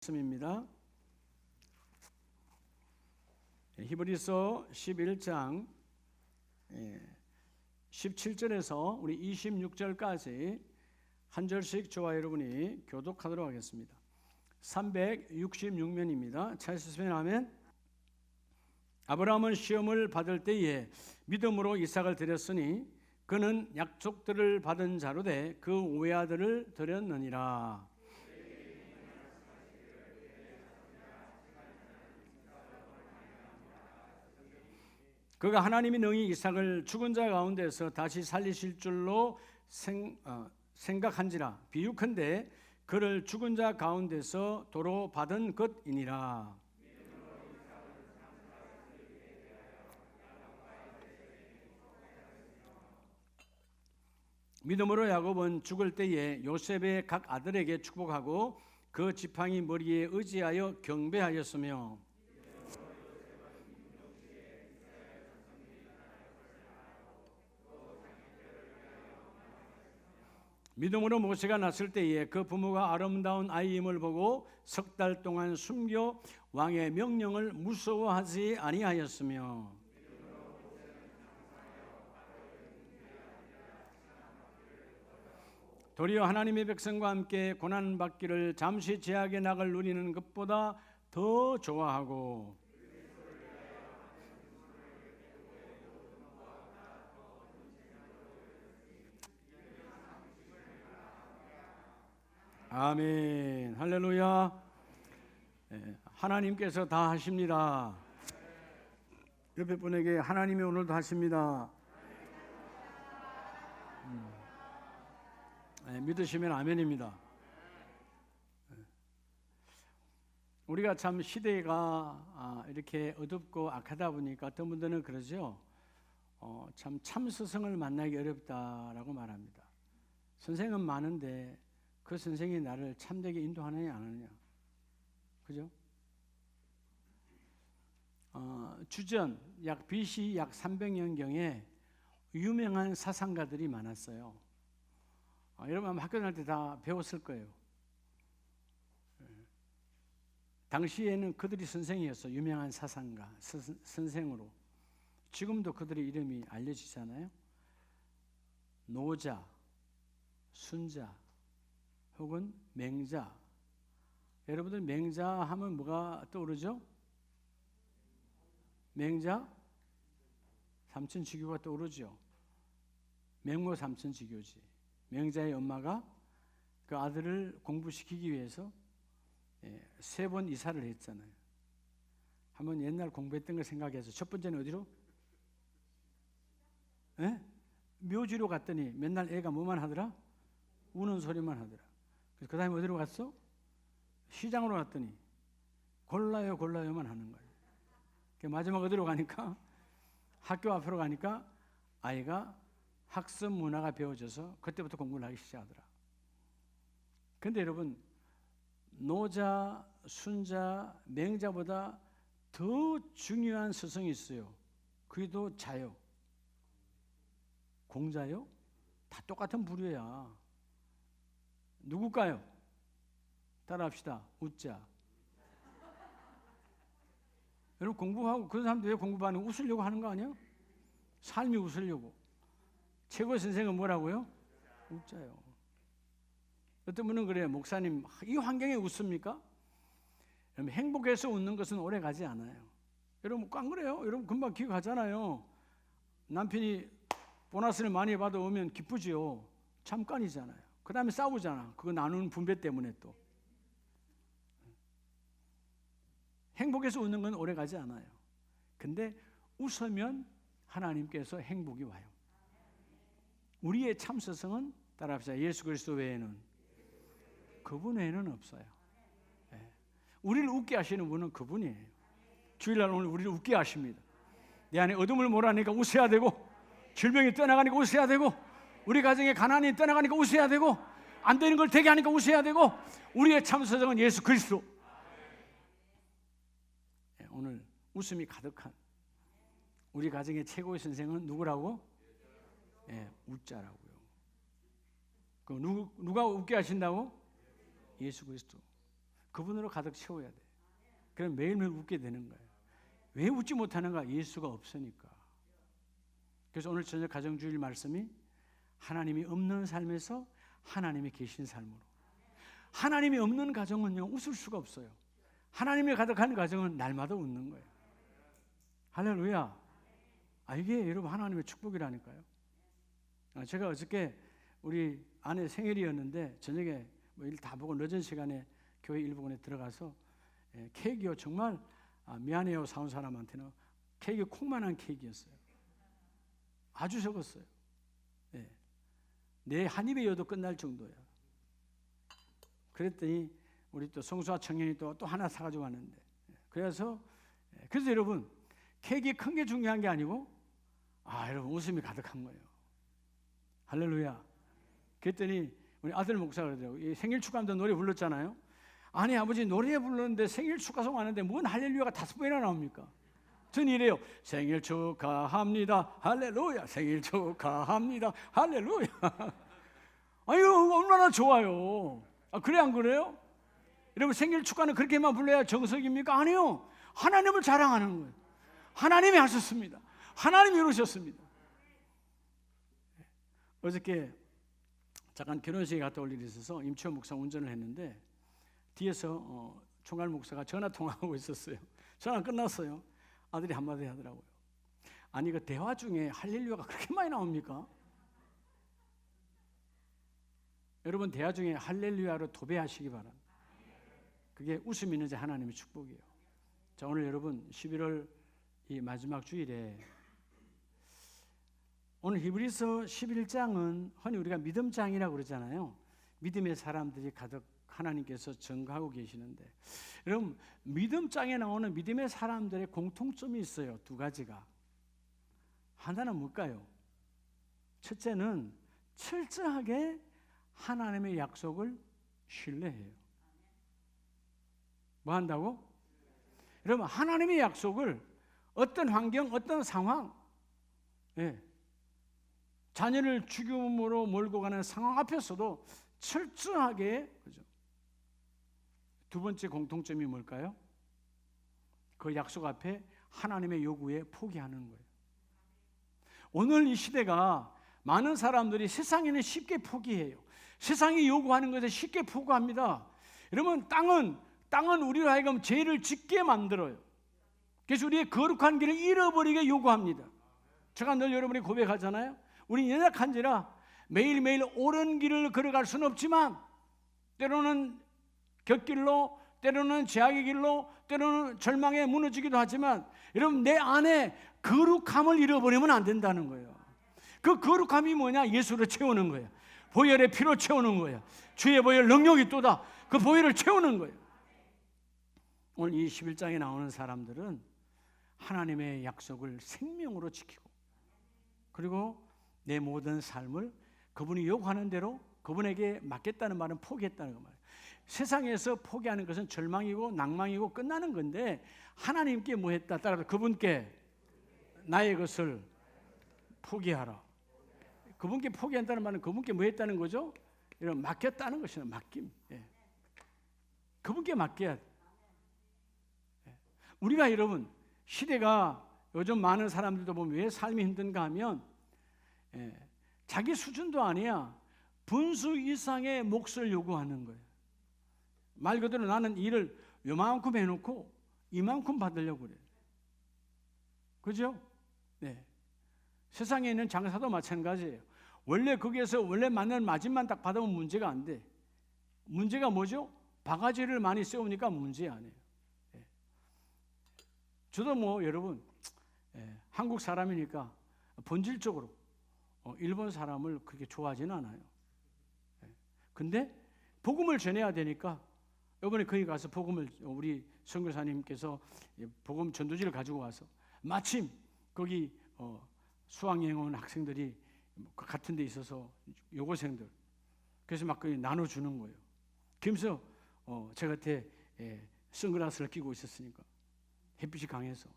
말씀입니다. 히브리서 11장 17절에서 우리 26절까지 한 절씩 저와 여러분이 교독하도록 하겠습니다. 366면입니다. 찾으시면 아멘. 아브라함은 시험을 받을 때에 믿음으로 이삭을 드렸으니 그는 약속들을 받은 자로 돼 그 외아들을 드렸느니라. 그가 하나님이 능히 이삭을 죽은 자 가운데서 다시 살리실 줄로 생각한지라. 비유컨대 그를 죽은 자 가운데서 도로 받은 것이니라. 믿음으로 야곱은 죽을 때에 요셉의 각 아들에게 축복하고 그 지팡이 머리에 의지하여 경배하였으며 믿음으로 모세가 났을 때에 그 부모가 아름다운 아이임을 보고 석 달 동안 숨겨 왕의 명령을 무서워하지 아니하였으며 도리어 하나님의 백성과 함께 고난받기를 잠시 제약의 낙을 누리는 것보다 더 좋아하고 아멘. 할렐루야. 하나님께서 다 하십니다. 옆에 분에게 하나님이 오늘도 하십니다. 믿으시면 아멘입니다. 우리가 참 시대가 이렇게 어둡고 악하다 보니까 어떤 분들은 그러죠. 참 스승을 만나기 어렵다라고 말합니다. 선생은 많은데 그 선생이 나를 참되게 인도하느냐 안 하느냐, 그죠? 주전 약 BC 약 300년경에 유명한 사상가들이 많았어요. 여러분 아마 학교 다닐 때 다 배웠을 거예요. 당시에는 그들이 선생이었어요. 유명한 사상가, 선생으로. 지금도 그들의 이름이 알려지잖아요. 노자, 순자, 혹은 맹자. 여러분들 맹자 하면 뭐가 떠오르죠? 맹자? 삼천지교가 떠오르죠. 맹모 삼천지교지. 맹자의 엄마가 그 아들을 공부시키기 위해서 3번 이사를 했잖아요. 한번 옛날 공부했던 걸 생각해서 첫 번째는 어디로? 묘지로 갔더니 맨날 애가 뭐만 하더라? 우는 소리만 하더라. 그 다음에 어디로 갔어? 시장으로 갔더니 골라요만 하는 거예요. 마지막 어디로 가니까? 학교 앞으로 가니까 아이가 학습 문화가 배워져서 그때부터 공부를 하기 시작하더라. 그런데 여러분, 노자, 순자, 맹자보다 더 중요한 스승이 있어요. 그게 또 자요. 공자요? 다 똑같은 부류야. 누굴까요? 따라합시다. 우자. 여러분 공부하고 그런 사람들 왜 공부하는 거? 웃으려고 하는 거 아니에요? 삶이 웃으려고. 최고의 선생은 뭐라고요? 우자요. 어떤 분은 그래요. 목사님, 이 환경에 웃습니까? 여러분 행복해서 웃는 것은 오래 가지 않아요. 여러분 안 그래요? 여러분 금방 기억하잖아요. 남편이 보너스를 많이 받아오면 기쁘지요. 잠깐이잖아요. 그 다음에 싸우잖아. 그거 나누는 분배 때문에 또. 행복해서 웃는 건 오래 가지 않아요. 근데 웃으면 하나님께서 행복이 와요. 우리의 참 스승은 따라합시다. 예수 그리스도 외에는, 그분 외에는 없어요. 우리를 웃게 하시는 분은 그분이에요. 주일날 오늘 우리를 웃게 하십니다. 내 안에 어둠을 몰아내니까 웃어야 되고, 질병이 떠나가니까 웃어야 되고, 우리 가정에 가난이 떠나가니까 웃어야 되고, 안 되는 걸 되게 하니까 웃어야 되고, 우리의 참 스승은 예수 그리스도. 오늘 웃음이 가득한 우리 가정의 최고의 선생은 누구라고? 웃자라고요. 누가 웃게 하신다고? 예수 그리스도. 그분으로 가득 채워야 돼. 그럼 매일매일 웃게 되는 거예요. 왜 웃지 못하는가? 예수가 없으니까. 그래서 오늘 저녁 가정주일 말씀이 하나님이 없는 삶에서 하나님이 계신 삶으로. 하나님이 없는 가정은요, 웃을 수가 없어요. 하나님이 가득한 가정은 날마다 웃는 거예요. 할렐루야. 이게 여러분 하나님의 축복이라니까요. 제가 어저께 우리 아내 생일이었는데 저녁에 뭐 일 다 보고 늦은 시간에 교회 일부분에 들어가서 케이크요, 정말 미안해요 사온 사람한테는 케이크 콩만한 케이크였어요. 아주 적었어요. 내 한 입에 여도 끝날 정도야. 그랬더니 우리 또 성수와 청년이 또 하나 사가지고 왔는데, 그래서 여러분 케이크 큰 게 중요한 게 아니고 여러분 웃음이 가득한 거예요. 할렐루야. 그랬더니 우리 아들 목사가 그러더라고요. 생일 축하한다 노래 불렀잖아요. 아니 아버지 노래 부르는데 생일 축하송 하는데 뭔 할렐루야가 5번이나 나옵니까? 전 이래요. 생일 축하합니다 할렐루야, 생일 축하합니다 할렐루야. 이거 얼마나 좋아요. 그래 안 그래요? 여러분 생일 축하는 그렇게만 불러야 정석입니까? 아니요. 하나님을 자랑하는 거예요. 하나님이 하셨습니다. 하나님이 이루셨습니다. 어저께 잠깐 결혼식에 갔다 올 일이 있어서 임치원 목사 운전을 했는데 뒤에서 총괄 목사가 전화 통화하고 있었어요. 전화 끝났어요. 아들이 한마디 하더라고요. 아니 그 대화 중에 할렐루야가 그렇게 많이 나옵니까? 여러분 대화 중에 할렐루야로 도배하시기 바랍니다. 그게 웃음이 있는 자 하나님의 축복이에요. 자, 오늘 여러분 11월 이 마지막 주일에 오늘 히브리서 11장은 흔히 우리가 믿음장이라고 그러잖아요. 믿음의 사람들이 가득 하나님께서 증거하고 계시는데, 여러분 믿음장에 나오는 믿음의 사람들의 공통점이 있어요. 2가지가. 하나는 뭘까요? 첫째는 철저하게 하나님의 약속을 신뢰해요. 뭐 한다고? 여러분 하나님의 약속을 어떤 환경, 어떤 상황, 자녀를 죽음으로 몰고 가는 상황 앞에서도 철저하게, 그죠? 2번째 공통점이 뭘까요? 그 약속 앞에 하나님의 요구에 포기하는 거예요. 오늘 이 시대가 많은 사람들이 세상에는 쉽게 포기해요. 세상이 요구하는 것에 쉽게 포기합니다. 여러분 땅은 우리로 하여금 죄를 짓게 만들어요. 그래서 우리의 거룩한 길을 잃어버리게 요구합니다. 제가 늘 여러분이 고백하잖아요. 우리 연약한지라 매일매일 옳은 길을 걸어갈 수는 없지만 때로는 곁길로, 때로는 죄악의 길로, 때로는 절망에 무너지기도 하지만 여러분 내 안에 거룩함을 잃어버리면 안 된다는 거예요. 그 거룩함이 뭐냐? 예수를 채우는 거예요. 보혈의 피로 채우는 거예요. 주의 보혈 능력이 또다. 그 보혈을 채우는 거예요. 오늘 이 11장에 나오는 사람들은 하나님의 약속을 생명으로 지키고, 그리고 내 모든 삶을 그분이 요구하는 대로 그분에게 맡겠다는 말은 포기했다는 거 말이에요. 세상에서 포기하는 것은 절망이고 낭망이고 끝나는 건데, 하나님께 뭐 했다? 따라서 그분께 나의 것을 포기하라. 그분께 포기한다는 말은 그분께 뭐 했다는 거죠? 이런 맡겼다는 것이나 맡김. 그분께 맡겨야 돼. 우리가 여러분 시대가 요즘 많은 사람들도 보면 왜 삶이 힘든가 하면 자기 수준도 아니야. 분수 이상의 몫을 요구하는 거예요. 말 그대로 나는 일을 요만큼 해놓고 이만큼 받으려고 그래요. 그죠? 네. 세상에 있는 장사도 마찬가지예요. 원래 거기에서 원래 맞는 마진만 딱 받으면 문제가 안 돼. 문제가 뭐죠? 바가지를 많이 세우니까 문제 아니에요. 저도 뭐 여러분 한국 사람이니까 본질적으로 일본 사람을 그렇게 좋아하지는 않아요. 근데 복음을 전해야 되니까 이번에 거기 가서 복음을, 우리 선교사님께서 복음 전도지를 가지고 와서 마침 거기 수학여행 온 학생들이 같은 데 있어서 여고생들, 그래서 막 나눠주는 거예요. 그러면서 제 곁에 선글라스를 끼고 있었으니까 햇빛이 강해서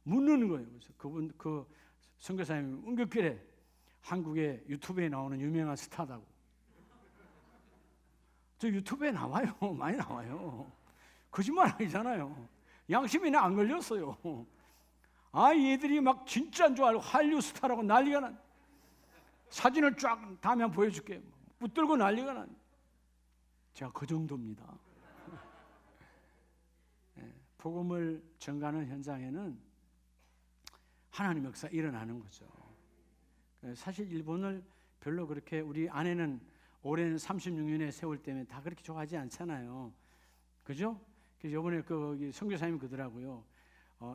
묻는 거예요. 그래서 그 선교사님이 은격결에 한국의 유튜브에 나오는 유명한 스타다고. 저 유튜브에 나와요. 많이 나와요. 거짓말 아니잖아요. 양심이 안 걸렸어요. 아, 얘들이 막 진짜인 줄 알고 한류 스타라고 난리가 난. 사진을 쫙 다음에 한번 보여줄게. 붙들고 난리가 난. 제가 그 정도입니다. 복음을 전가하는 현장에는 하나님 역사 일어나는 거죠. 사실 일본을 별로 그렇게 우리 아내는 올해는 36년의 세월 때문에 다 그렇게 좋아하지 않잖아요. 그죠? 그래서 이번에 그 선교사님이 그러더라고요.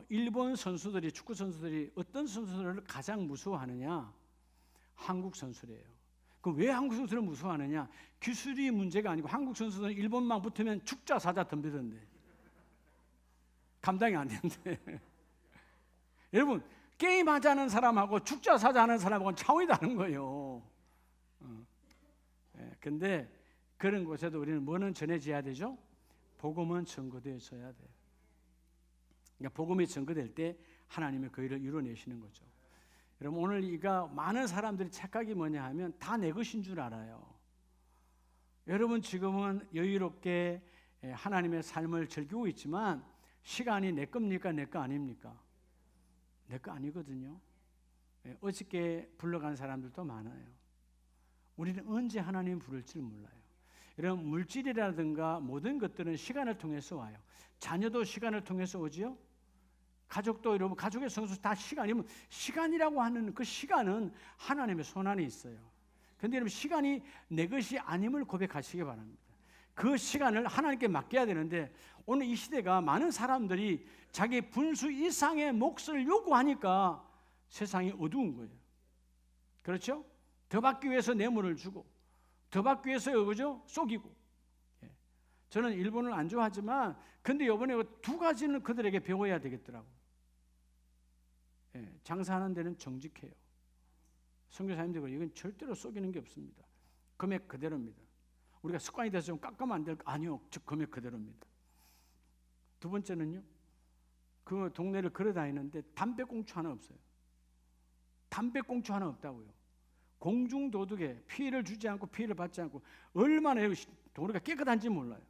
일본 선수들이, 축구 선수들이 어떤 선수들을 가장 무서워하느냐? 한국 선수래요. 그럼 왜 한국 선수를 무서워하느냐? 기술이 문제가 아니고 한국 선수들은 일본만 붙으면 죽자 사자 덤비던데. 감당이 안 되는데. 여러분, 게임 하자는 사람하고 죽자 사자 하는 사람하고는 차원이 다른 거예요. 근데 그런 곳에도 우리는 뭐는 전해져야 되죠? 복음은 전거되어져야 돼요. 그러니까 복음이 전거될 때 하나님의 그 일을 이루어내시는 거죠. 여러분, 오늘 이가 많은 사람들이 착각이 뭐냐 하면 다 내 것인 줄 알아요. 여러분 지금은 여유롭게 하나님의 삶을 즐기고 있지만 시간이 내 겁니까? 내 거 아닙니까? 내 거 아니거든요. 어저께 불러간 사람들도 많아요. 우리는 언제 하나님 부를지 몰라요. 이런 물질이라든가 모든 것들은 시간을 통해서 와요. 자녀도 시간을 통해서 오지요. 가족도 여러분, 가족의 성수 다 시간이면 시간이라고 하는 그 시간은 하나님의 손 안에 있어요. 그런데 여러분, 시간이 내 것이 아님을 고백하시기 바랍니다. 그 시간을 하나님께 맡겨야 되는데 오늘 이 시대가 많은 사람들이 자기 분수 이상의 몫을 요구하니까 세상이 어두운 거예요. 그렇죠? 더 받기 위해서 뇌물을 주고 더 받기 위해서 그죠? 속이고. 저는 일본을 안 좋아하지만 근데 이번에 두 가지는 그들에게 배워야 되겠더라고요. 장사하는 데는 정직해요. 선교사님들 그래요. 이건 절대로 속이는 게 없습니다. 금액 그대로입니다. 우리가 습관이 돼서 좀 깎으면 안 될까? 아니요. 즉 금액 그대로입니다. 두 번째는요. 그 동네를 걸어다니는데 담배꽁초 하나 없어요. 담배꽁초 하나 없다고요. 공중도덕에 피해를 주지 않고 피해를 받지 않고 얼마나 도로가 깨끗한지 몰라요.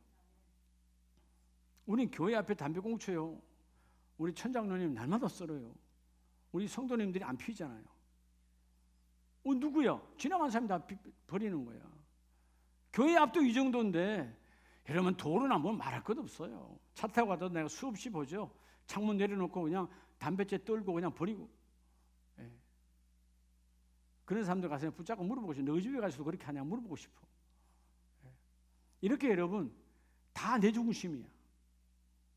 우린 교회 앞에 담배꽁초요. 우리 천장로님 날마다 썰어요. 우리 성도님들이 안 피잖아요. 누구야? 지나간 사람이 다 버리는 거야. 교회 앞도 이 정도인데 여러분 도로나 뭐 말할 것 없어요. 차 타고 가도 내가 수없이 보죠. 창문 내려놓고 그냥 담배째 떨고 그냥 버리고. 그런 사람들 가서 붙잡고 물어보고 싶어. 너희 집에 가서도 그렇게 하냐 물어보고 싶어. 이렇게 여러분 다 내 중심이야.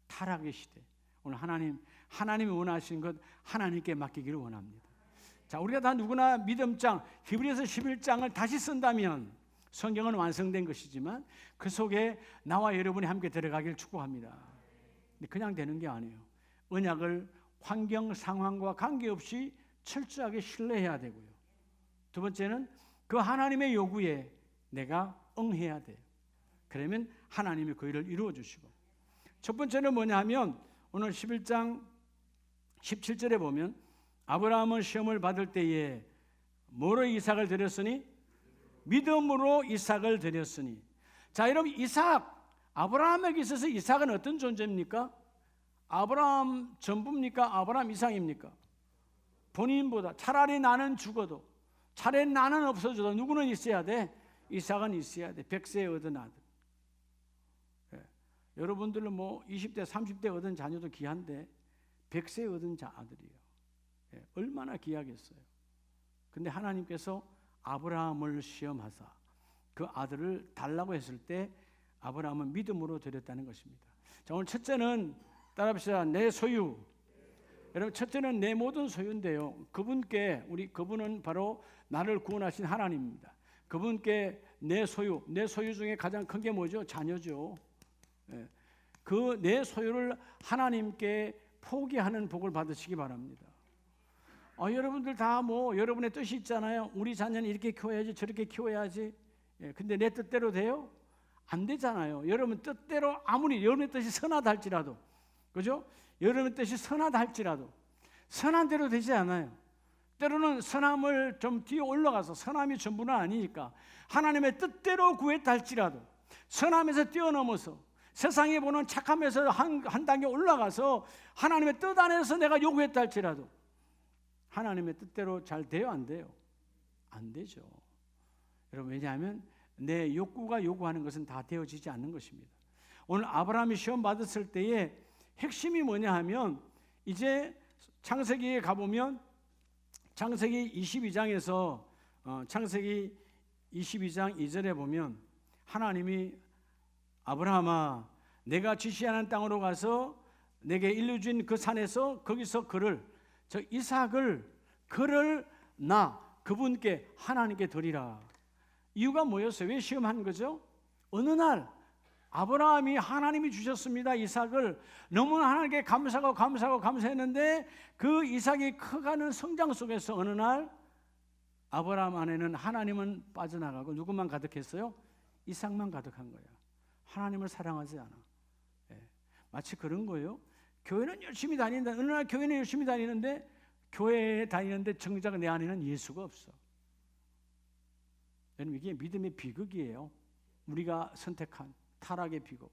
타락의 시대. 오늘 하나님이 원하시는 것 하나님께 맡기기를 원합니다. 자, 우리가 다 누구나 믿음장 히브리서 11장을 다시 쓴다면 성경은 완성된 것이지만 그 속에 나와 여러분이 함께 들어가길 축복합니다. 근데 그냥 되는 게 아니에요. 언약을 환경 상황과 관계없이 철저하게 신뢰해야 되고요. 두 번째는 그 하나님의 요구에 내가 응해야 돼요. 그러면 하나님이 그 일을 이루어 주시고, 첫 번째는 뭐냐 하면 오늘 11장 17절에 보면 아브라함은 시험을 받을 때에 뭐로 이삭을 드렸으니? 믿음으로 이삭을 드렸으니. 자, 여러분 아브라함에게 있어서 이삭은 어떤 존재입니까? 아브라함 전부입니까? 아브라함 이상입니까? 본인보다 차라리 나는 죽어도 차라리 나는 없어져도 누구는 있어야 돼? 이삭은 있어야 돼. 100세에 얻은 아들. 여러분들은 뭐 20대 30대 얻은 자녀도 귀한데 100세에 얻은 아들이에요. 얼마나 귀하겠어요. 근데 하나님께서 아브라함을 시험하사 그 아들을 달라고 했을 때 아브라함은 믿음으로 드렸다는 것입니다. 자, 오늘 첫째는 따라합시다. 내 소유. 여러분, 첫째는 내 모든 소유인데요. 그분은 바로 나를 구원하신 하나님입니다. 그분께 내 소유 중에 가장 큰 게 뭐죠? 자녀죠. 그 내 소유를 하나님께 포기하는 복을 받으시기 바랍니다. 여러분들 다 뭐 여러분의 뜻이 있잖아요. 우리 자녀는 이렇게 키워야지 저렇게 키워야지. 근데 내 뜻대로 돼요? 안 되잖아요. 여러분 뜻대로 아무리 여러분의 뜻이 선하다 할지라도, 그죠? 여러분의 뜻이 선하다 할지라도 선한 대로 되지 않아요. 때로는 선함을 좀 뒤에 올라가서 선함이 전부는 아니니까 하나님의 뜻대로 구했다 할지라도 선함에서 뛰어넘어서 세상이 보는 착함에서 한 단계 올라가서 하나님의 뜻 안에서 내가 요구했다 할지라도 하나님의 뜻대로 잘 돼요, 안 돼요? 안 되죠. 여러분, 왜냐하면 내 욕구가 요구하는 것은 다 되어지지 않는 것입니다. 오늘 아브라함이 시험 받았을 때의 핵심이 뭐냐 하면, 이제 창세기에 가보면 창세기 22장에서 창세기 22장 2절에 보면 하나님이 아브라함아, 내가 지시하는 땅으로 가서 내게 일러준 그 산에서 거기서 저 이삭을 나 그분께 하나님께 드리라. 이유가 뭐였어요? 왜 시험한 거죠? 어느 날 아브라함이 하나님이 주셨습니다. 이삭을 너무나 하나님께 감사했는데 그 이삭이 커가는 성장 속에서 어느 날 아브라함 안에는 하나님은 빠져나가고 누구만 가득했어요? 이삭만 가득한 거야. 하나님을 사랑하지 않아. 마치 그런 거예요. 교회는 열심히 다닌다. 어느 날 교회는 열심히 다니는데 교회에 다니는데 정작 내 안에는 예수가 없어. 여러분, 이게 믿음의 비극이에요. 우리가 선택한 타락의 비극.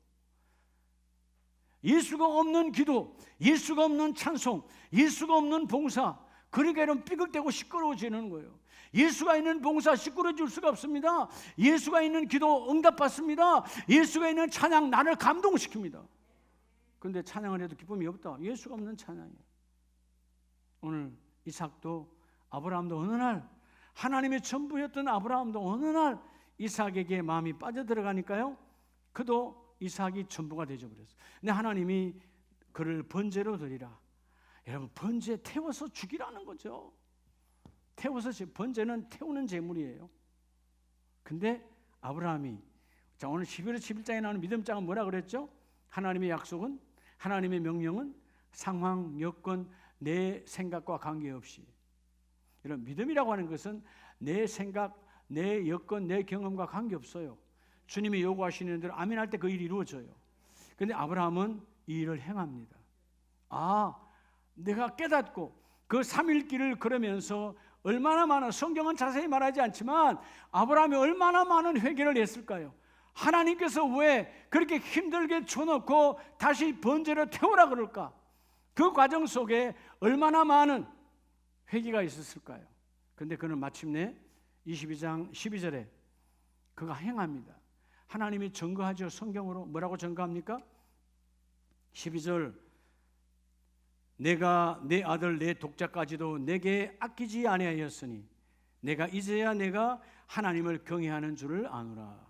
예수가 없는 기도, 예수가 없는 찬송, 예수가 없는 봉사, 그러니까 여러분 삐걱대고 시끄러워지는 거예요. 예수가 있는 봉사 시끄러워질 수가 없습니다. 예수가 있는 기도 응답받습니다. 예수가 있는 찬양 나를 감동시킵니다. 그런데 찬양을 해도 기쁨이 없다. 예수가 없는 찬양이에요. 오늘 이삭도 아브라함도 어느 날, 하나님의 전부였던 아브라함도 어느 날 이삭에게 마음이 빠져들어가니까요, 그도 이삭이 전부가 되어버렸어요. 근데 하나님이 그를 번제로 드리라. 여러분, 번제 태워서 죽이라는 거죠. 번제는 태우는 제물이에요. 근데 아브라함이, 자, 오늘 11월 11장에 나오는 믿음장은 뭐라 그랬죠? 하나님의 약속은, 하나님의 명령은 상황, 여건, 내 생각과 관계없이. 이런 믿음이라고 하는 것은 내 생각, 내 여건, 내 경험과 관계없어요. 주님이 요구하시는 대로 아멘할 때 그 일이 이루어져요. 그런데 아브라함은 이 일을 행합니다. 내가 깨닫고 그 3일길을 걸으면서 얼마나 많은, 성경은 자세히 말하지 않지만 아브라함이 얼마나 많은 회개를 했을까요? 하나님께서 왜 그렇게 힘들게 줘놓고 다시 번제로 태우라 그럴까? 그 과정 속에 얼마나 많은 회개가 있었을까요? 그런데 그는 마침내 22장 12절에 그가 행합니다. 하나님이 증거하죠. 성경으로 뭐라고 증거합니까? 12절, 내가 내 아들 내 독자까지도 내게 아끼지 아니하였으니 내가 이제야 내가 하나님을 경외하는 줄을 아노라.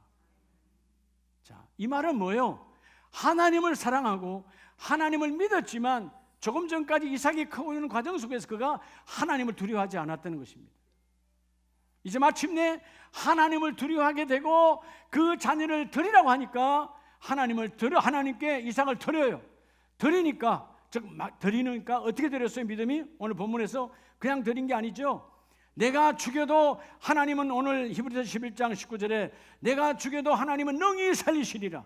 자, 이 말은 뭐예요? 하나님을 사랑하고 하나님을 믿었지만 조금 전까지 이삭이 크고 있는 과정 속에서 그가 하나님을 두려워하지 않았다는 것입니다. 이제 마침내 하나님을 두려워하게 되고 그 자녀를 드리라고 하니까 하나님께 이삭을 드려요. 드리니까 어떻게 드렸어요? 믿음이 오늘 본문에서 그냥 드린 게 아니죠. 내가 죽여도 하나님은, 오늘 히브리서 11장 19절에 내가 죽여도 하나님은 능히 살리시리라.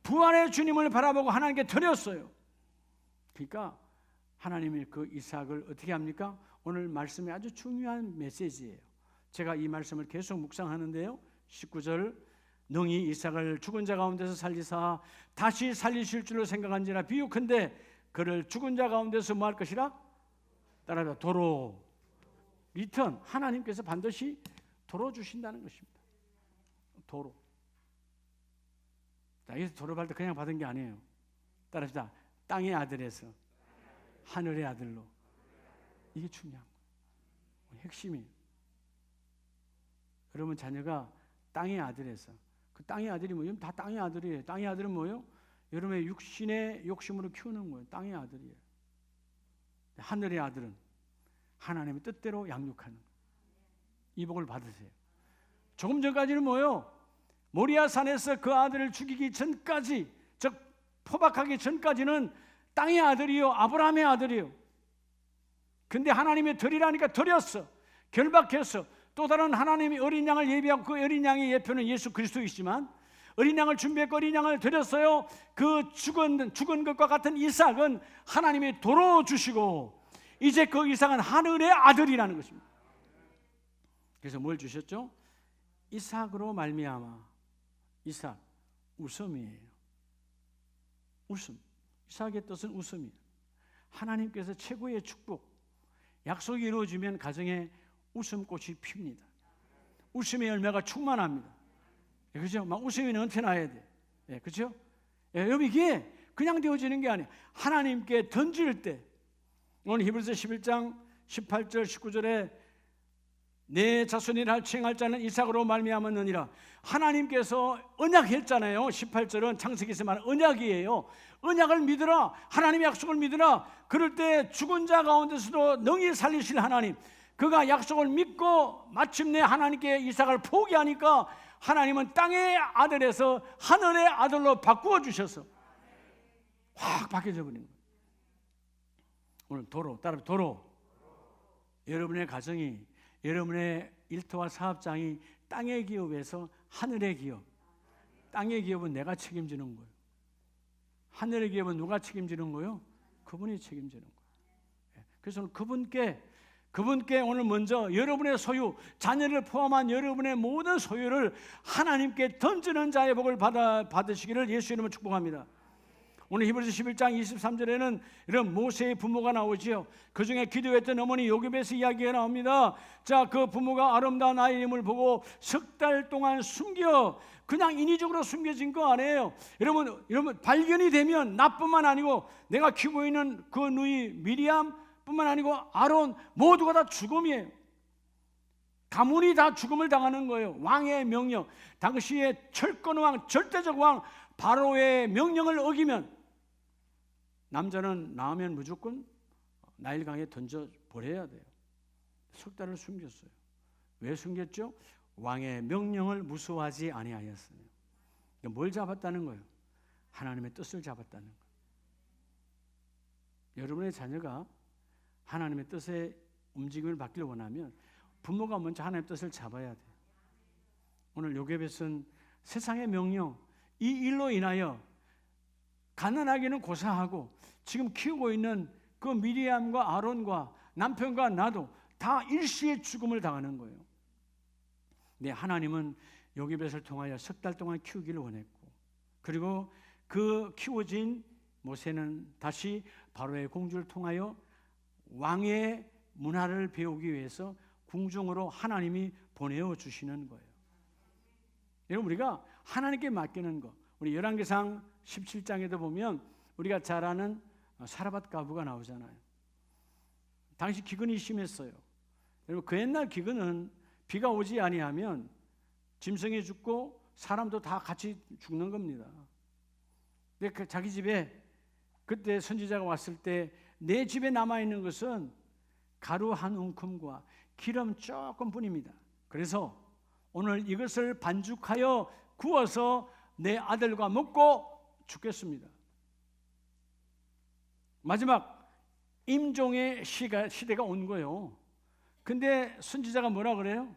부활의 주님을 바라보고 하나님께 드렸어요. 그러니까 하나님이 그 이삭을 어떻게 합니까? 오늘 말씀이 아주 중요한 메시지예요. 제가 이 말씀을 계속 묵상하는데요, 19절, 능히 이삭을 죽은 자 가운데서 살리사 다시 살리실 줄로 생각한지라 비유컨대 그를 죽은 자 가운데서 뭐 할 것이라? 따라서 도로, 리턴, 하나님께서 반드시 도로 주신다는 것입니다. 도로. 자, 여기서 도로 받을 때 그냥 받은 게 아니에요. 따라합시다. 땅의 아들에서 하늘의 아들로. 이게 중요한 거예요. 핵심이. 여러분 자녀가 땅의 아들에서, 그 땅의 아들이 뭐예요? 다 땅의 아들이에요. 땅의 아들은 뭐예요? 여러분의 육신의 욕심으로 키우는 거예요. 땅의 아들이에요. 하늘의 아들은 하나님의 뜻대로 양육하는 거예요. 이 복을 받으세요. 조금 전까지는 뭐예요? 모리아 산에서 그 아들을 죽이기 전까지, 즉 포박하기 전까지는 땅의 아들이요, 아브라함의 아들이요. 근데 하나님이 드리라니까 드렸어. 결박했어. 또 다른 하나님이 어린 양을 예비하고 그 어린 양의 예표는 예수 그리스도이지만 어린 양을 준비했고 어린 양을 드렸어요. 그 죽은 것과 같은 이삭은 하나님이 도로 주시고 이제 그 이삭은 하늘의 아들이라는 것입니다. 그래서 뭘 주셨죠? 이삭으로 말미암아. 이삭, 우섬이에요. 웃음. 이삭의 뜻은 웃음이에요. 하나님께서 최고의 축복, 약속이 이루어지면 가정에 웃음꽃이 핍니다. 웃음의 열매가 충만합니다. 그렇죠? 막 웃음이 넘쳐나야 돼. 그렇죠? 여러분, 이게 그냥 되어지는 게 아니에요. 하나님께 던질 때, 오늘 히브리서 11장 18절 19절에 내 자손이라 칭할 자는 이삭으로 말미암았느니라. 하나님께서 언약했잖아요. 18절은 창세기에서 말한 언약이에요. 언약을 믿으라. 하나님의 약속을 믿으라. 그럴 때 죽은 자 가운데서도 능히 살리실 하나님, 그가 약속을 믿고 마침내 하나님께 이삭을 포기하니까 하나님은 땅의 아들에서 하늘의 아들로 바꾸어 주셔서 확 바뀌어져 버린 거예요. 오늘 도로, 따라 도로. 여러분의 가정이, 여러분의 일터와 사업장이 땅의 기업에서 하늘의 기업. 땅의 기업은 내가 책임지는 거예요. 하늘의 기업은 누가 책임지는 거예요? 그분이 책임지는 거예요. 그래서 오늘 그분께 오늘 먼저 여러분의 소유, 자녀를 포함한 여러분의 모든 소유를 하나님께 던지는 자의 복을 받으시기를 예수 이름으로 축복합니다. 오늘 히브리서 11장 23절에는 이런 모세의 부모가 나오지요. 그 중에 기도했던 어머니 요셉에서 이야기가 나옵니다. 자, 그 부모가 아름다운 아이임을 보고 석 달 동안 숨겨, 그냥 인위적으로 숨겨진 거 아니에요. 여러분 발견이 되면 나뿐만 아니고 내가 키우고 있는 그 누이 미리암 뿐만 아니고 아론 모두가 다 죽음이에요. 가문이 다 죽음을 당하는 거예요. 왕의 명령, 당시의 철권왕, 절대적 왕 바로의 명령을 어기면 남자는 낳으면 무조건 나일강에 던져 버려야 돼요. 석 달을 숨겼어요. 왜 숨겼죠? 왕의 명령을 무서워하지 아니하였어요. 뭘 잡았다는 거예요? 하나님의 뜻을 잡았다는 거예요. 여러분의 자녀가 하나님의 뜻에 움직임을 받기를 원하면 부모가 먼저 하나님의 뜻을 잡아야 돼요. 오늘 요셉은 세상의 명령, 이 일로 인하여 가난하기는 고사하고 지금 키우고 있는 그 미리암과 아론과 남편과 나도 다 일시에 죽음을 당하는 거예요. 네, 하나님은 요셉을 통하여 석 달 동안 키우기를 원했고, 그리고 그 키워진 모세는 다시 바로의 공주를 통하여 왕의 문화를 배우기 위해서 궁중으로 하나님이 보내어 주시는 거예요. 여러분, 우리가 하나님께 맡기는 거, 우리 열왕기상 17장에도 보면 우리가 잘 아는 사라밧 가부가 나오잖아요. 당시 기근이 심했어요. 여러분, 그 옛날 기근은 비가 오지 아니하면 짐승이 죽고 사람도 다 같이 죽는 겁니다. 근데 자기 집에 그때 선지자가 왔을 때 내 집에 남아있는 것은 가루 한 움큼과 기름 조금뿐입니다. 그래서 오늘 이것을 반죽하여 구워서 내 아들과 먹고 죽겠습니다. 마지막 임종의 시대가 온 거예요. 근데 선지자가 뭐라 그래요?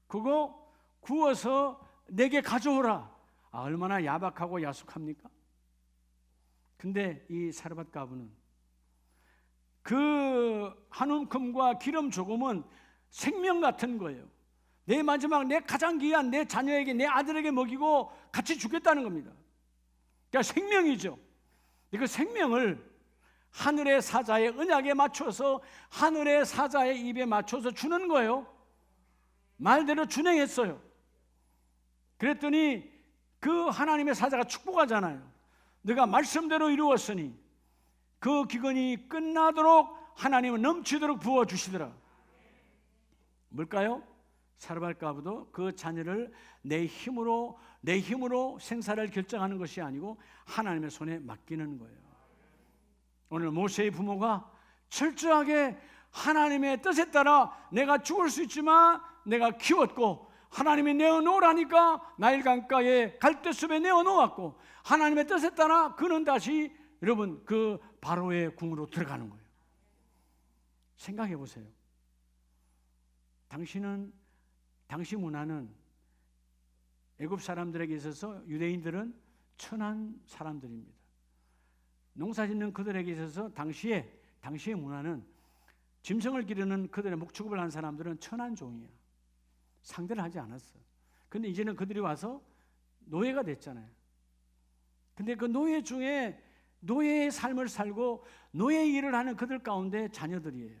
그거 구워서 내게 가져오라. 얼마나 야박하고 야속합니까? 근데 이 사르밧 가부는 그 한 움큼과 기름 조금은 생명 같은 거예요. 내 마지막, 내 가장 귀한 내 자녀에게, 내 아들에게 먹이고 같이 죽겠다는 겁니다. 그러니까 생명이죠. 그 생명을 하늘의 사자의 언약에 맞춰서 하늘의 사자의 입에 맞춰서 주는 거예요. 말대로 준행했어요. 그랬더니 그 하나님의 사자가 축복하잖아요. 네가 말씀대로 이루었으니 그 기근이 끝나도록 하나님은 넘치도록 부어주시더라. 뭘까요? 사르밧 가부도 그 자녀를 내 힘으로 생사를 결정하는 것이 아니고 하나님의 손에 맡기는 거예요. 오늘 모세의 부모가 철저하게 하나님의 뜻에 따라 내가 죽을 수 있지만 내가 키웠고, 하나님이 내어놓으라니까 나일강가에 갈대숲에 내어놓았고, 하나님의 뜻에 따라 그는 다시 여러분 그 바로의 궁으로 들어가는 거예요. 생각해 보세요. 당시 문화는 애굽 사람들에게 있어서 유대인들은 천한 사람들입니다. 농사짓는 그들에게 있어서 당시의 문화는 짐승을 기르는 그들의 목축업을 한 사람들은 천한 종이야. 상대를 하지 않았어. 근데 이제는 그들이 와서 노예가 됐잖아요. 근데 그 노예 중에 노예의 삶을 살고 노예 일을 하는 그들 가운데 자녀들이에요.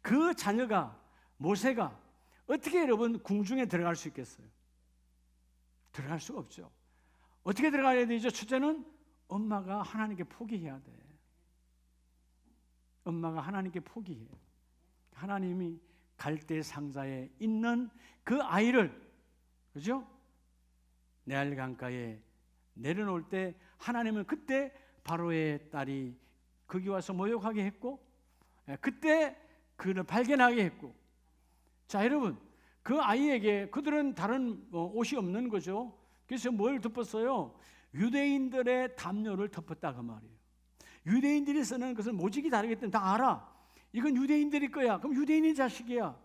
그 자녀가, 모세가 어떻게 여러분 궁중에 들어갈 수 있겠어요? 들어갈 수가 없죠. 어떻게 들어가야 되죠? 첫째는 엄마가 하나님께 포기해야 돼. 엄마가 하나님께 포기해요. 하나님이 갈대 상자에 있는 그 아이를, 그죠? 내알 강가에 내려놓을 때 하나님은 그때 바로의 딸이 거기 와서 모욕하게 했고, 그때 그를 발견하게 했고, 자 여러분, 그 아이에게 그들은 다른 옷이 없는 거죠. 그래서 뭘 덮었어요? 유대인들의 담요를 덮었다 그 말이에요. 유대인들이 쓰는 것은 모직이 다르기 때문에 다 알아. 이건 유대인들이 거야. 그럼 유대인의 자식이야.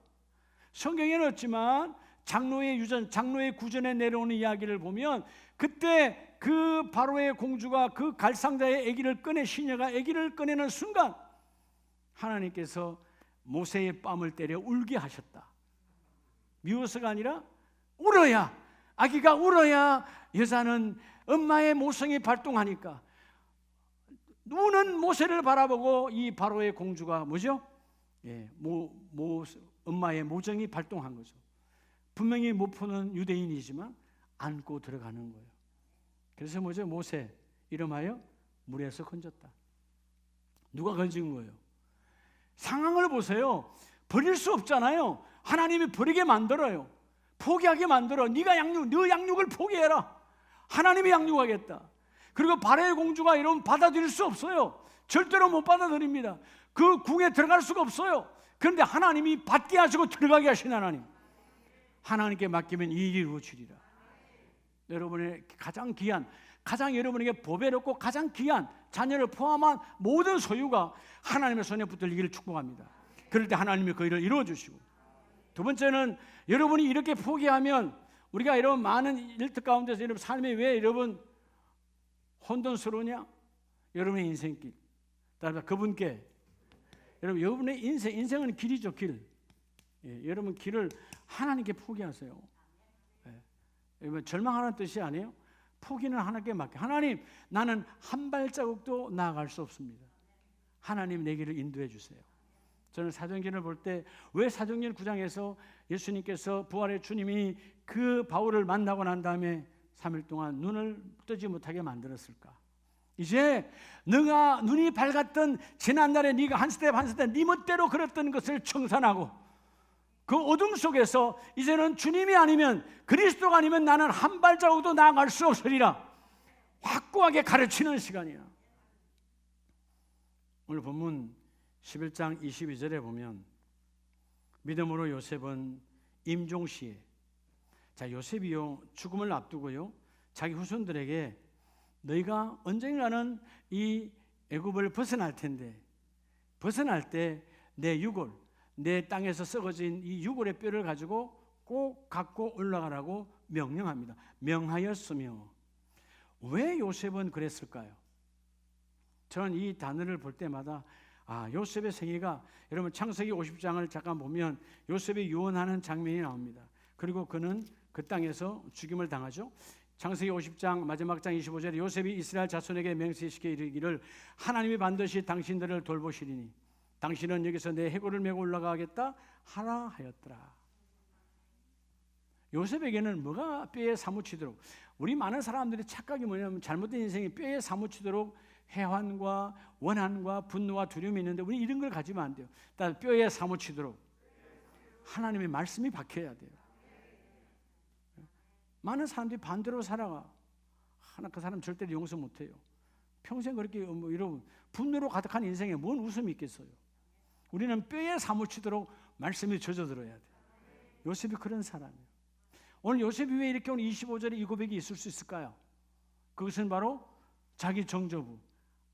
성경에는 없지만 장로의 유전, 장로의 구전에 내려오는 이야기를 보면 그때 그 바로의 공주가 그 갈상자의 아기를 꺼내, 시녀가 아기를 꺼내는 순간 하나님께서 모세의 뺨을 때려 울게 하셨다. 미워서가 아니라 울어야, 아기가 울어야 여자는 엄마의 모성이 발동하니까, 우는 모세를 바라보고 이 바로의 공주가 뭐죠? 엄마의 모정이 발동한 거죠. 분명히 모포는 유대인이지만 안고 들어가는 거예요. 그래서 뭐죠? 모세 이름하여 물에서 건졌다. 누가 건진 거예요? 상황을 보세요. 버릴 수 없잖아요. 하나님이 버리게 만들어요. 포기하게 만들어. 네가 너 양육을 포기해라. 하나님이 양육하겠다. 그리고 바로의 공주가 이러면 받아들일 수 없어요. 절대로 못 받아들입니다. 그 궁에 들어갈 수가 없어요. 그런데 하나님이 받게 하시고 들어가게 하신 하나님, 하나님께 맡기면 이 일이 이루어지리라. 여러분의 가장 귀한, 가장 여러분에게 보배롭고 가장 귀한 자녀를 포함한 모든 소유가 하나님의 손에 붙들리기를 축복합니다. 그럴 때 하나님이 그 일을 이루어 주시고, 두 번째는 여러분이 이렇게 포기하면, 우리가 이런 많은 일들 가운데서 여러분 삶이 왜 여러분 혼돈스러우냐? 여러분의 인생길, 따라서 그분께, 여러분의 인생은 길이죠, 길. 여러분 길을 하나님께 포기하세요. 여러분 절망하는 뜻이 아니에요. 포기는 하나님께 맡겨. 하나님, 나는 한 발자국도 나아갈 수 없습니다. 하나님 내 길을 인도해 주세요. 저는 사도행전을 볼 때 왜 사도행전 9장에서 예수님께서 부활의 주님이 그 바울을 만나고 난 다음에 3일 동안 눈을 뜨지 못하게 만들었을까? 이제 너가 눈이 밝았던 지난날에 네가 한 스텝 한 스텝 네 멋대로 걸었던 것을 청산하고, 그 어둠 속에서 이제는 주님이 아니면, 그리스도가 아니면 나는 한 발자국도 나아갈 수 없으리라 확고하게 가르치는 시간이야. 오늘 본문 11장 22절에 보면 믿음으로 요셉은 임종시에, 자 요셉이요 죽음을 앞두고요 자기 후손들에게 너희가 언젠가는 이 애굽을 벗어날 텐데, 벗어날 때 내 유골, 내 땅에서 썩어진 이 유골의 뼈를 가지고 꼭 갖고 올라가라고 명령합니다. 명하였으며. 왜 요셉은 그랬을까요? 저는 이 단어를 볼 때마다 요셉의 생애가, 여러분 창세기 50장을 잠깐 보면 요셉이 유언하는 장면이 나옵니다. 그리고 그는 그 땅에서 죽임을 당하죠. 창세기 50장 마지막 장 25절에 요셉이 이스라엘 자손에게 맹세시켜 이르기를 하나님이 반드시 당신들을 돌보시리니 당신은 여기서 내 해골을 메고 올라가겠다 하라 하였더라. 요셉에게는 뭐가 뼈에 사무치도록, 우리 많은 사람들의 착각이 뭐냐면 잘못된 인생이 뼈에 사무치도록 해환과 원한과 분노와 두려움이 있는데 우리 이런 걸 가지면 안 돼요. 일단 뼈에 사무치도록 하나님의 말씀이 박혀야 돼요. 많은 사람들이 반대로 살아가. 그 사람 절대로 용서 못해요. 평생 그렇게 이런 분노로 가득한 인생에 뭔 웃음이 있겠어요. 우리는 뼈에 사무치도록 말씀이 젖어들어야 돼요. 요셉이 그런 사람이에요. 오늘 요셉이 왜 이렇게 오늘 25절에 이 고백이 있을 수 있을까요? 그것은 바로 자기 정조부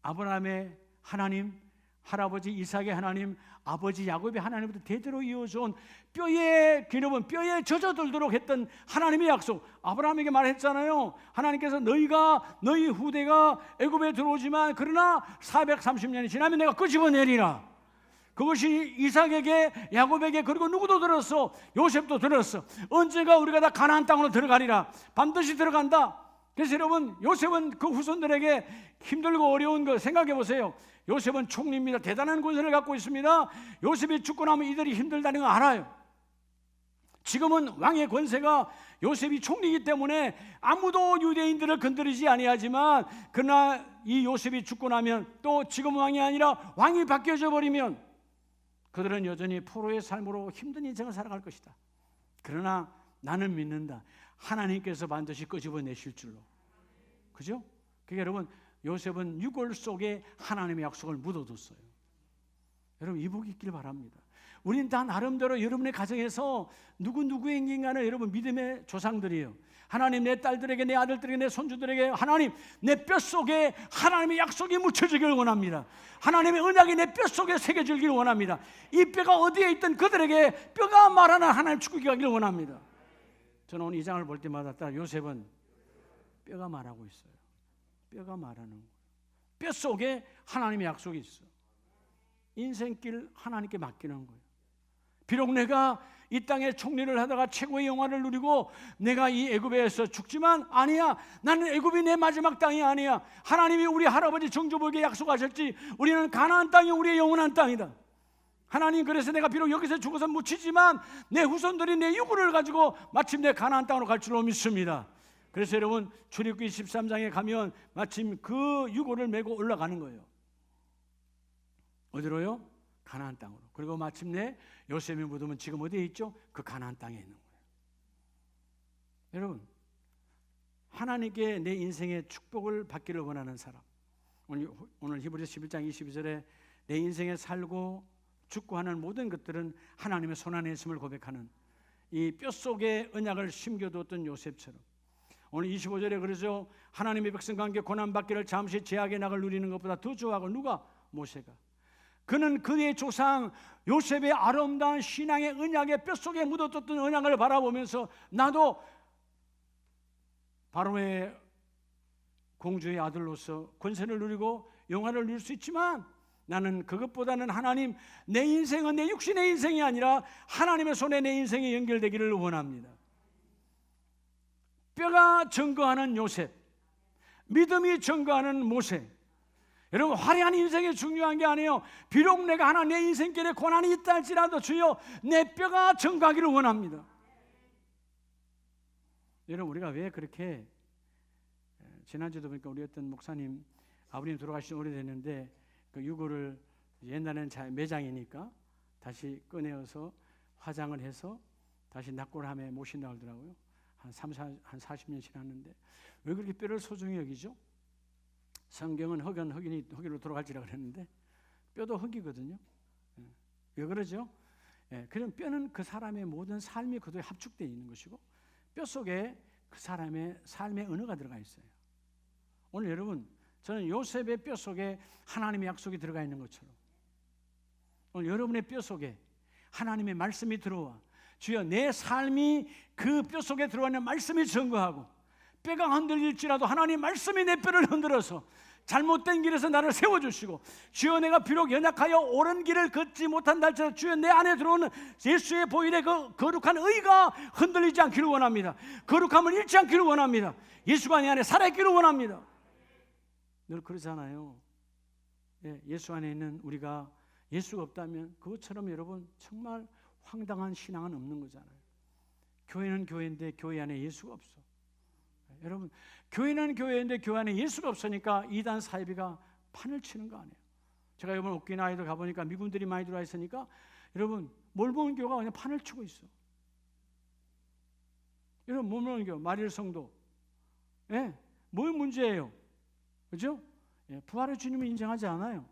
아브라함의 하나님, 할아버지 이삭의 하나님, 아버지 야곱의 하나님부터 대대로 이어져온 뼈에 기름은 뼈에 젖어들도록 했던 하나님의 약속. 아브라함에게 말했잖아요. 하나님께서 너희 후대가 애굽에 들어오지만 그러나 430년이 지나면 내가 끄집어내리라. 그것이 이삭에게, 야곱에게, 그리고 누구도 들었어. 요셉도 들었어. 언제가 우리가 다 가나안 땅으로 들어가리라. 반드시 들어간다. 그래서 여러분, 요셉은 그 후손들에게 힘들고 어려운 거 생각해 보세요. 요셉은 총리입니다. 대단한 권세를 갖고 있습니다. 요셉이 죽고 나면 이들이 힘들다는 거 알아요. 지금은 왕의 권세가 요셉이 총리이기 때문에 아무도 유대인들을 건드리지 아니하지만, 그러나 이 요셉이 죽고 나면, 또 지금 왕이 아니라 왕이 바뀌어져 버리면 그들은 여전히 포로의 삶으로 힘든 인생을 살아갈 것이다. 그러나 나는 믿는다. 하나님께서 반드시 끄집어내실 줄로. 그죠? 그게 여러분, 요셉은 유골 속에 하나님의 약속을 묻어뒀어요. 여러분, 이 복이 있길 바랍니다. 우린 다 나름대로 여러분의 가정에서 누구에게인가는 여러분 믿음의 조상들이에요. 하나님, 내 딸들에게, 내 아들들에게, 내 손주들에게 하나님, 내 뼛속에 하나님의 약속이 묻혀지길 원합니다. 하나님의 언약이 내 뼛속에 새겨지길 원합니다. 이 뼈가 어디에 있든 그들에게 뼈가 말하는 하나님 축복이 가길 원합니다. 저는 오늘 이 장을 볼 때마다 딱 요셉은 뼈가 말하고 있어요. 뼈가 말하는 거예요. 뼛속에 하나님의 약속이 있어. 인생길 하나님께 맡기는 거예요. 비록 내가 이 땅에 총리를 하다가 최고의 영화를 누리고 내가 이 애굽에서 죽지만, 아니야, 나는 애굽이 내 마지막 땅이 아니야. 하나님이 우리 할아버지 정조부에게 약속하셨지, 우리는 가나안 땅이 우리의 영원한 땅이다. 하나님, 그래서 내가 비록 여기서 죽어서 묻히지만 내 후손들이 내 유골을 가지고 마침내 가나안 땅으로 갈 줄로 믿습니다. 그래서 여러분, 출애굽기 13장에 가면 마침 그 유골을 메고 올라가는 거예요. 어디로요? 가나안 땅으로. 그리고 마침내 요셉의 무덤은 지금 어디에 있죠? 그 가나안 땅에 있는 거예요. 여러분, 하나님께 내 인생의 축복을 받기를 원하는 사람, 오늘 히브리서 11장 22절에 내 인생에 살고 죽고 하는 모든 것들은 하나님의 손안에 있음을 고백하는 이 뼛속에 언약을 심겨두었던 요셉처럼, 오늘 25절에 그러죠. 하나님의 백성과 함께 고난받기를 잠시 제약의 낙을 누리는 것보다 더 좋아하고, 누가? 모세가. 그는 그의 조상 요셉의 아름다운 신앙의 언약의 뼛속에 묻어뒀던 언약을 바라보면서, 나도 바로의 공주의 아들로서 권세를 누리고 영화를 누릴 수 있지만, 나는 그것보다는 하나님, 내 인생은 내 육신의 인생이 아니라 하나님의 손에 내 인생이 연결되기를 원합니다. 뼈가 증거하는 요셉, 믿음이 증거하는 모세. 여러분, 화려한 인생이 중요한 게 아니에요. 비록 내가 하나 내 인생길에 고난이 있다 할지라도 주여, 내 뼈가 증거하기를 원합니다. 여러분, 우리가 왜 그렇게, 지난주도 보니까 우리 어떤 목사님, 아버님 돌아가신 오래됐는데 그 유골을 옛날에는 잘 매장이니까 다시 꺼내어서 화장을 해서 다시 낙골함에 모신다고 하더라고요. 한 40년 지났는데 왜 그렇게 뼈를 소중히 여기죠? 성경은 흙이로 돌아갈지라 그랬는데 뼈도 흙이거든요. 왜 그러죠? 그럼 뼈는 그 사람의 모든 삶이 그도에 합축되어 있는 것이고, 뼈 속에 그 사람의 삶의 언어가 들어가 있어요. 오늘 여러분, 저는 요셉의 뼈 속에 하나님의 약속이 들어가 있는 것처럼, 오늘 여러분의 뼈 속에 하나님의 말씀이 들어와, 주여, 내 삶이 그 뼈 속에 들어가는 말씀이 증거하고, 뼈가 흔들릴지라도 하나님 말씀이 내 뼈를 흔들어서 잘못된 길에서 나를 세워주시고, 주여, 내가 비록 연약하여 옳은 길을 걷지 못한다 할지라도 주여, 내 안에 들어오는 예수의 보혈의 그 거룩한 의가 흔들리지 않기를 원합니다. 거룩함을 잃지 않기를 원합니다. 예수가 내 안에 살아있기를 원합니다. 늘 그러잖아요. 예수 안에 있는 우리가 예수가 없다면 그것처럼 여러분 정말 황당한 신앙은 없는 거잖아요. 교회는 교회인데 교회 안에 예수가 없어. 여러분, 교회는 교회인데 교회 안에 예수가 없으니까 이단 사이비가 판을 치는 거 아니에요. 제가 이번 오키나와에도 가보니까 미군들이 많이 들어와 있으니까 여러분, 몰몬 교가 그냥 판을 치고 있어. 여러분, 몰몬 교, 마릴 성도, 뭐 문제예요? 그죠? 부활의 주님을 인정하지 않아요.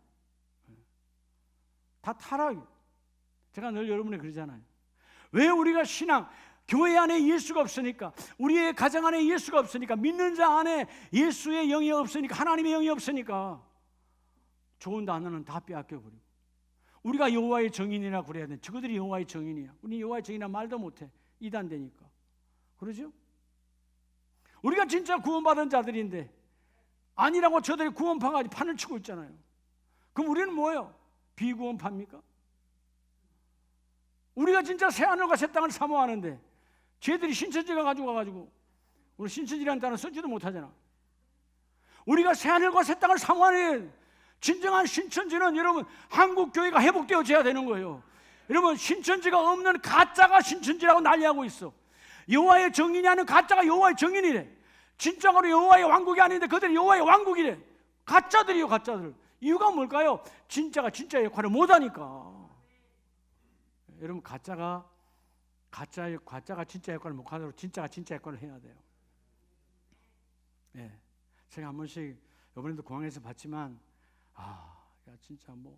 다 타락. 제가 늘 여러분에 그러잖아요. 왜 우리가 신앙, 교회 안에 예수가 없으니까, 우리의 가정 안에 예수가 없으니까, 믿는 자 안에 예수의 영이 없으니까, 하나님의 영이 없으니까 좋은 단어는 다 빼앗겨버리고, 우리가 여호와의 정인이라 그래야 돼. 저들이 여호와의 정인이야. 우리 여호와의 정인이라 말도 못해. 이단되니까. 그러죠? 우리가 진짜 구원받은 자들인데 아니라고 저들이 구원파가 판을 치고 있잖아요. 그럼 우리는 뭐예요? 비구원파입니까? 우리가 진짜 새하늘과 새 땅을 사모하는데 쟤들이 신천지가 가지고 가가지고 우리 신천지라는 단어 쓰지도 못하잖아. 우리가 새하늘과 새 땅을 사모하는 진정한 신천지는 여러분 한국 교회가 회복되어져야 되는 거예요. 여러분 신천지가 없는 가짜가 신천지라고 난리하고 있어. 여호와의 정인이라는 가짜가 여호와의 정인이래. 진정으로 여호와의 왕국이 아닌데 그들이 여호와의 왕국이래. 가짜들이요, 가짜들. 이유가 뭘까요? 진짜가 진짜 역할을 못하니까. 여러분 가짜가 진짜 역할을 못하도록 진짜가 진짜 역할을 해야 돼요. 예, 제가 한 번씩 이번에도 공항에서 봤지만 야 진짜 뭐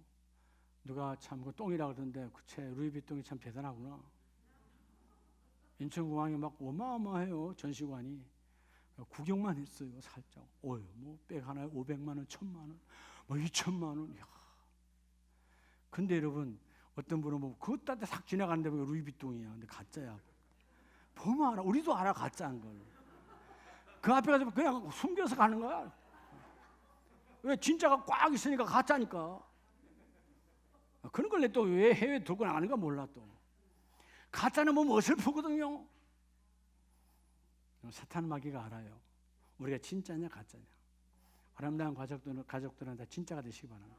누가 참 그 똥이라 그러던데 그체 루이비통이 참 대단하구나. 인천공항이 막 어마어마해요. 전시관이. 구경만 했어요. 살짝. 뭐 백 하나에 500만 원, 1000만 원, 뭐 2천만 원. 야. 근데 여러분 어떤 분은 뭐 그것도 싹 지나가는데 왜 루이비통이야? 근데 가짜야. 보면 알아. 우리도 알아 가짜인 걸. 그 앞에 가서 그냥 숨겨서 가는 거야. 왜 진짜가 꽉 있으니까 가짜니까. 그런 걸 또 왜 해외에 들고 나가는가 몰라 또. 가짜는 뭐 어설프거든요. 사탄 마귀가 알아요. 우리가 진짜냐 가짜냐. 아름다운 가족들은 다 진짜가 되시기 바랍니다.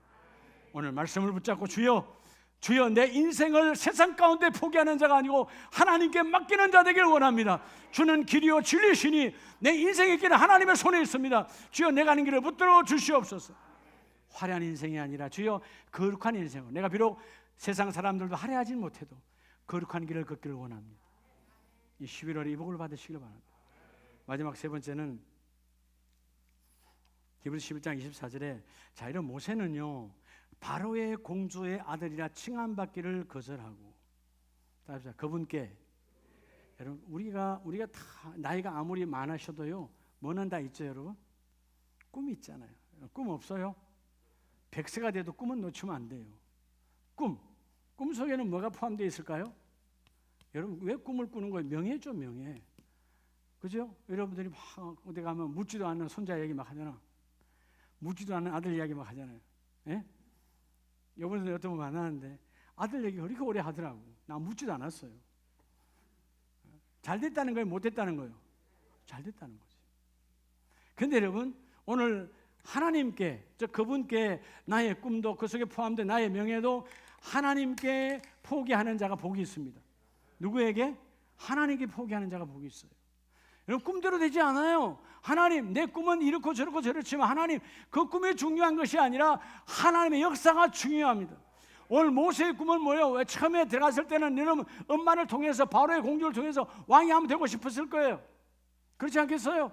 오늘 말씀을 붙잡고 주여 내 인생을 세상 가운데 포기하는 자가 아니고 하나님께 맡기는 자 되길 원합니다. 주는 길이요 진리시니 내 인생의 길은 하나님의 손에 있습니다. 주여 내가 가는 길을 붙들어 주시옵소서. 화려한 인생이 아니라 주여 거룩한 인생을, 내가 비록 세상 사람들도 화려하지 못해도 거룩한 길을 걷기를 원합니다. 이 11월에 이 복을 받으시길 바랍니다. 마지막 세 번째는 히브리서 11장 24절에 자 이런 모세는요 바로의 공주의 아들이라 칭함받기를 거절하고, 그분께, 여러분 우리가 다 나이가 아무리 많으셔도요 뭐는 다 있죠 여러분? 꿈이 있잖아요. 꿈 없어요? 100세가 돼도 꿈은 놓치면 안 돼요. 꿈 속에는 뭐가 포함되어 있을까요? 여러분 왜 꿈을 꾸는 거예요? 명예죠, 명예. 그죠? 여러분들이 막 어디 가면 묻지도 않는 손자 얘기 막 하잖아. 묻지도 않는 아들 이야기 막 하잖아요. 예? 요번에 어떤 분 만나는데 아들 얘기 그렇게 오래 하더라고. 나 묻지도 않았어요. 잘 됐다는 거예요? 못 됐다는 거예요? 잘 됐다는 거지. 근데 여러분 오늘 하나님께, 그분께 나의 꿈도 그 속에 포함된 나의 명예도 하나님께 포기하는 자가 복이 있습니다. 누구에게? 하나님께 포기하는 자가 복이 있어요. 여러분 꿈대로 되지 않아요. 하나님 내 꿈은 이렇고 저렇고 저렇지만 하나님 그 꿈이 중요한 것이 아니라 하나님의 역사가 중요합니다. 오늘 모세의 꿈은 뭐예요? 왜 처음에 들어갔을 때는 여러분 엄마를 통해서 바로의 공주를 통해서 왕이 하면 되고 싶었을 거예요. 그렇지 않겠어요?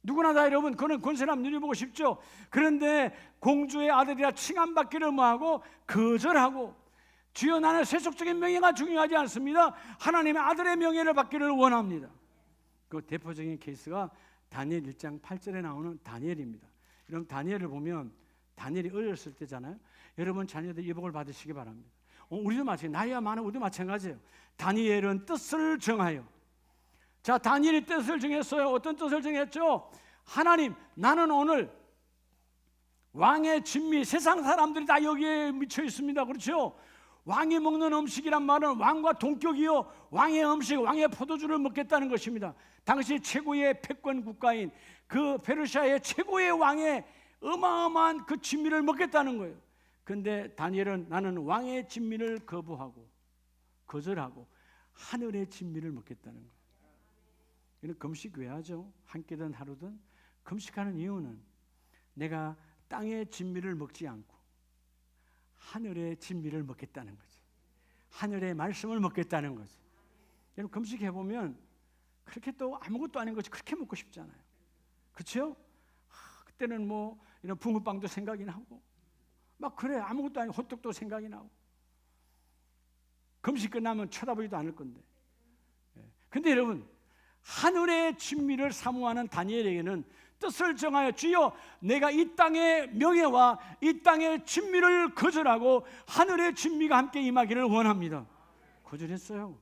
누구나 다 여러분 그런 권세남 누려보고 싶죠. 그런데 공주의 아들이라 칭함받기를 뭐하고 거절하고, 주여 나는 세속적인 명예가 중요하지 않습니다. 하나님의 아들의 명예를 받기를 원합니다. 그 대표적인 케이스가 다니엘 1장 8절에 나오는 다니엘입니다. 여러분 다니엘을 보면 다니엘이 어렸을 때잖아요. 여러분 자녀들 이 복을 받으시기 바랍니다. 우리도 마찬가지예요. 나이가 많은 우리도 마찬가지예요. 다니엘은 뜻을 정하여, 자 다니엘이 뜻을 정했어요. 어떤 뜻을 정했죠? 하나님 나는 오늘 왕의 진미, 세상 사람들이 다 여기에 미쳐 있습니다. 그렇죠? 왕이 먹는 음식이란 말은 왕과 동격이요 왕의 음식, 왕의 포도주를 먹겠다는 것입니다. 당시 최고의 패권 국가인 그 페르시아의 최고의 왕의 어마어마한 그 진미를 먹겠다는 거예요. 그런데 다니엘은 나는 왕의 진미를 거절하고 하늘의 진미를 먹겠다는 거예요. 이는 금식 왜 하죠? 한 끼든 하루든 금식하는 이유는 내가 땅의 진미를 먹지 않고 하늘의 진미를 먹겠다는 거지. 하늘의 말씀을 먹겠다는 거지. 여러분 금식해 보면 그렇게 또 아무것도 아닌 것이 그렇게 먹고 싶잖아요. 그렇죠? 그때는 뭐 이런 붕어빵도 생각이 나고 막 그래 아무것도 아닌 호떡도 생각이 나고 금식 끝나면 쳐다보지도 않을 건데. 근데 여러분 하늘의 진미를 사모하는 다니엘에게는 뜻을 정하여 주여 내가 이 땅의 명예와 이 땅의 진미를 거절하고 하늘의 진미가 함께 임하기를 원합니다. 거절했어요.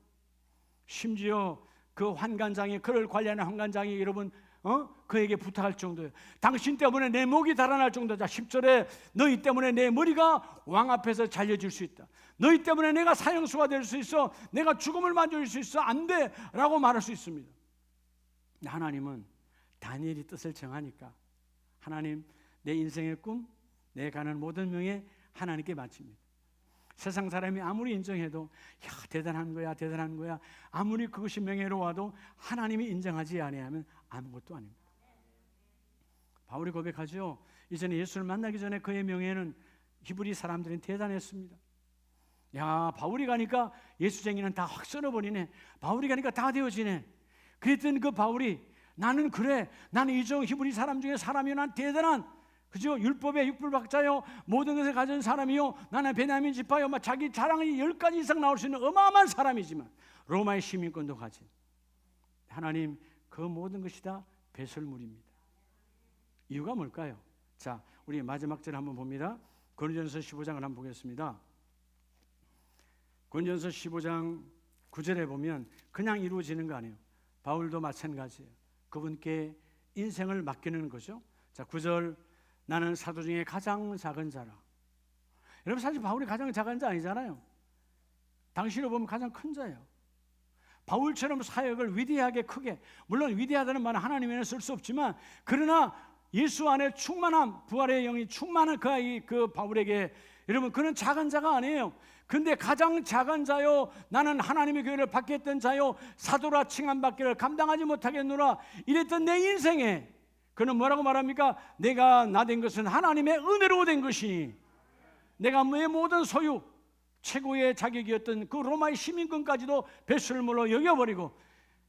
심지어 그 환관장이, 그를 관리하는 환관장이 여러분 그에게 부탁할 정도예요. 당신 때문에 내 목이 달아날 정도다. 10절에 너희 때문에 내 머리가 왕 앞에서 잘려질 수 있다. 너희 때문에 내가 사형수가 될 수 있어. 내가 죽음을 맞을 수 있어. 안 돼 라고 말할 수 있습니다. 하나님은 다니엘이 뜻을 정하니까 하나님 내 인생의 꿈, 내 가는 모든 명예 하나님께 바칩니다. 세상 사람이 아무리 인정해도 야 대단한 거야 대단한 거야 아무리 그것이 명예로워도 하나님이 인정하지 아니하면 아무것도 아닙니다. 바울이 고백하죠. 이전에 예수를 만나기 전에 그의 명예는 히브리 사람들은 대단했습니다. 야 바울이 가니까 예수쟁이는 다 확 썰어버리네. 바울이 가니까 다 되어지네. 그랬던 그 바울이 나는 그래 나는 이종 히브리 사람 중에 사람이요 난 대단한 그죠? 율법의 육불박자요 모든 것을 가진 사람이요 나는 베냐민 지파요 막 자기 자랑이 10가지 이상 나올 수 있는 어마어마한 사람이지만 로마의 시민권도 가진 하나님 그 모든 것이 다 배설물입니다. 이유가 뭘까요? 자 우리 마지막 절 한번 봅니다. 고린도전서 15장을 한번 보겠습니다. 고린도전서 15장 9절에 보면 그냥 이루어지는 거 아니에요. 바울도 마찬가지예요. 그분께 인생을 맡기는 거죠. 자 9절 나는 사도 중에 가장 작은 자라. 여러분 사실 바울이 가장 작은 자 아니잖아요. 당시로 보면 가장 큰 자예요. 바울처럼 사역을 위대하게 크게 물론 위대하다는 말은 하나님에는 쓸 수 없지만 그러나 예수 안에 충만한 부활의 영이 충만한 그 바울에게 여러분 그는 작은 자가 아니에요. 근데 가장 작은 자요 나는 하나님의 교회를 받겠던 자요 사도라 칭함받기를 감당하지 못하겠노라 이랬던 내 인생에 그는 뭐라고 말합니까? 내가 나된 것은 하나님의 은혜로 된 것이니 내가 내 모든 소유 최고의 자격이었던 그 로마의 시민권까지도 배설물로 여겨버리고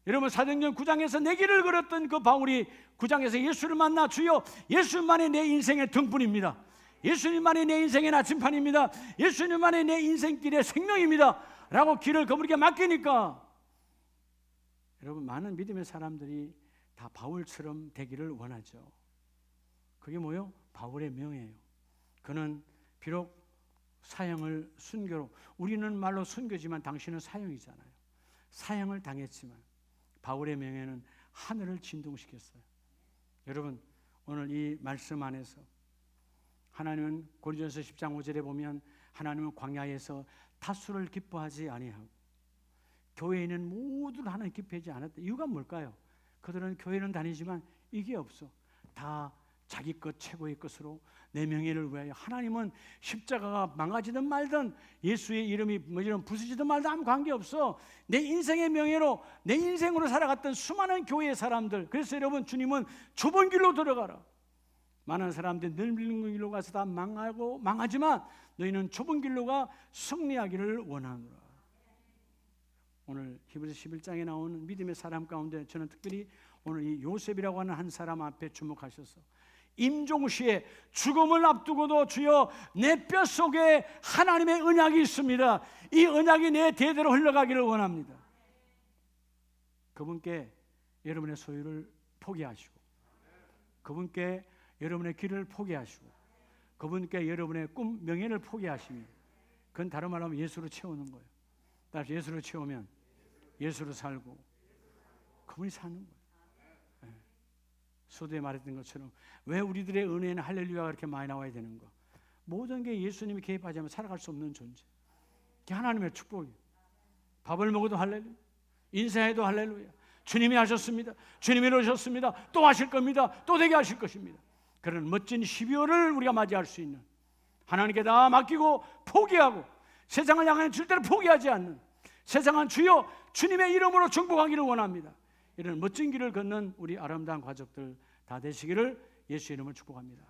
여러분 사도행전 9장에서 내 길을 걸었던 그 바울이 9장에서 예수를 만나 주여 예수님만이 내 인생의 등불입니다. 예수님만이 내 인생의 나침판입니다. 예수님만이 내 인생길의 생명입니다 라고 길을 그분에게 맡기니까 여러분 많은 믿음의 사람들이 다 바울처럼 되기를 원하죠. 그게 뭐요? 바울의 명예예요. 그는 비록 사형을 순교로 우리는 말로 순교지만 당신은 사형이잖아요. 사형을 당했지만 바울의 명예는 하늘을 진동시켰어요. 여러분 오늘 이 말씀 안에서 하나님은 고린도전서 10장 5절에 보면 하나님은 광야에서 다수를 기뻐하지 아니하고 교회에 있는 모두를 하나님 기뻐하지 않았다. 이유가 뭘까요? 그들은 교회는 다니지만 이게 없어. 다 자기 것 최고의 것으로 내 명예를 위하여 하나님은 십자가가 망가지든 말든 예수의 이름이 뭐 이런 부수지든 말든 아무 관계없어. 내 인생의 명예로 내 인생으로 살아갔던 수많은 교회의 사람들 그래서 여러분 주님은 좁은 길로 들어가라. 많은 사람들이 넓은 길로 가서 다 망하고 망하지만 너희는 좁은 길로 가 승리하기를 원하노라. 오늘 히브리서 11장에 나오는 믿음의 사람 가운데 저는 특별히 오늘 이 요셉이라고 하는 한 사람 앞에 주목하셔서 임종시에 죽음을 앞두고도 주여 내 뼛속에 하나님의 언약이 있습니다. 이 언약이 내 대대로 흘러가기를 원합니다. 그분께 여러분의 소유를 포기하시고 그분께 여러분의 길을 포기하시고 그분께 여러분의 꿈, 명예를 포기하시면 그건 다른 말로 하면 예수로 채우는 거예요. 따라서 예수로 채우면 예수로 살고 그분이 사는 거예요. 소두에 말했던 것처럼 왜 우리들의 은혜는 할렐루야가 그렇게 많이 나와야 되는가? 모든 게 예수님이 개입하지 않으면 살아갈 수 없는 존재. 그게 하나님의 축복이에요. 밥을 먹어도 할렐루야, 인생에도 할렐루야. 주님이 하셨습니다. 주님이 이루셨습니다. 또 하실 겁니다. 또 되게 하실 것입니다. 그런 멋진 12월을 우리가 맞이할 수 있는 하나님께 다 맡기고 포기하고 세상을 향해 절대로 포기하지 않는 세상은 주여 주님의 이름으로 정복하기를 원합니다. 이런 멋진 길을 걷는 우리 아름다운 가족들 다 되시기를 예수의 이름으로 축복합니다.